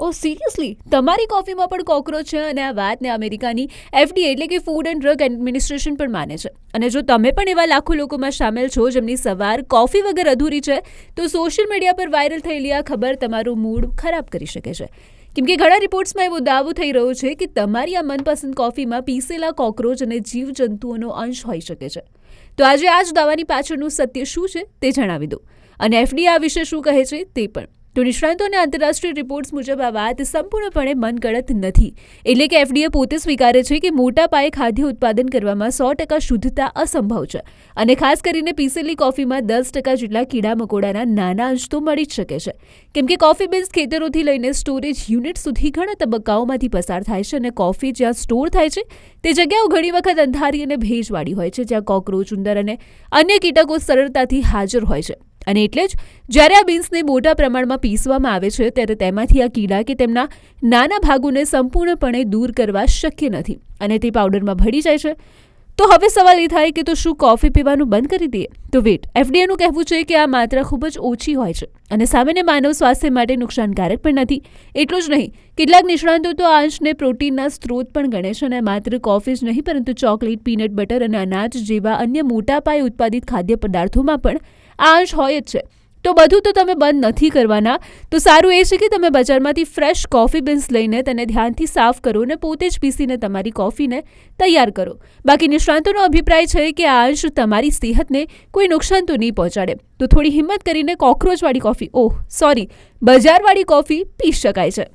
ઓહ seriously, તમારી કોફીમાં પણ cockroach છે અને આ વાતને અમેરિકાની FDA એટલે કે ફૂડ એન્ડ ડ્રગ એડમિનિસ્ટ્રેશન પણ માને છે. અને જો તમે પણ એવા લાખો લોકોમાં સામેલ છો જેમની સવાર કોફી વગર અધૂરી છે, તો સોશિયલ મીડિયા પર વાયરલ થયેલી આ ખબર તમારું મૂડ ખરાબ કરી શકે છે. કેમ કે ઘણા રિપોર્ટ્સમાં એવો દાવો થઈ રહ્યો છે કે તમારી આ મનપસંદ કોફીમાં પીસેલા કોકરોચ અને જીવજંતુઓનો અંશ હોઈ શકે છે. તો આજે આ જ દાવાની પાછળનું સત્ય શું છે તે જણાવી દો, અને FDA આ વિશે શું કહે છે તે પણ. તો નિષ્ણાતો અને આંતરરાષ્ટ્રીય રિપોર્ટ્સ મુજબ આ વાત સંપૂર્ણપણે મનગળત નથી. એટલે કે FDA પોતે સ્વીકારે છે કે મોટા પાયે ખાદ્ય ઉત્પાદન કરવામાં 100% શુદ્ધતા અસંભવ છે, અને ખાસ કરીને પીસેલી કોફીમાં 10% જેટલા કીડા મકોડાના નાના અંશ તો મળી જ શકે છે. કેમ કે કોફી બીન્સ ખેતરોથી લઈને સ્ટોરેજ યુનિટ સુધી ઘણા તબક્કાઓમાંથી પસાર થાય છે, અને કોફી જ્યાં સ્ટોર થાય છે તે જગ્યાઓ ઘણી વખત અંધારી અને ભેજવાળી હોય છે, જ્યાં કોકરોચ, ઉંદર અને અન્ય કીટકો સરળતાથી હાજર હોય છે. અને એટલે જ જ્યારે આ બીન્સને મોટા પ્રમાણમાં પીસવામાં આવે છે ત્યારે તેમાંથી આ કીડા કે તેમના નાના ભાગોને સંપૂર્ણપણે દૂર કરવા શક્ય નથી, અને તે પાવડરમાં ભળી જાય છે. તો હવે સવાલ એ થાય કે તો શું કોફી પીવાનું બંધ કરી દઈએ? તો વેટ, FDAનું કહેવું છે કે આ માત્રા ખૂબ જ ઓછી હોય છે અને સામાન્ય માનવ સ્વાસ્થ્ય માટે નુકસાનકારક પણ નથી. એટલું જ નહીં, કેટલાક નિષ્ણાતો તો આ અંશને પ્રોટીનના સ્ત્રોત પણ ગણે છે, અને માત્ર કોફી જ નહીં પરંતુ ચોકલેટ, પીનટ બટર અને અનાજ જેવા અન્ય મોટા પાયે ઉત્પાદિત ખાદ્ય પદાર્થોમાં પણ આ અંશ હોય જ છે. તો બધું તો તમે બંધ નથી કરવાના. તો સારું એ છે કે તમે બજારમાંથી ફ્રેશ કોફી બીન્સ લઈને તેને ધ્યાનથી સાફ કરો અને પોતે જ પીસીને તમારી કોફીને તૈયાર કરો. બાકી નિષ્ણાતોનો અભિપ્રાય છે કે આ અંશ તમારી સેહતને કોઈ નુકસાન તો નહીં પહોંચાડે. તો થોડી હિંમત કરીને બજારવાળી કોફી પી શકાય છે.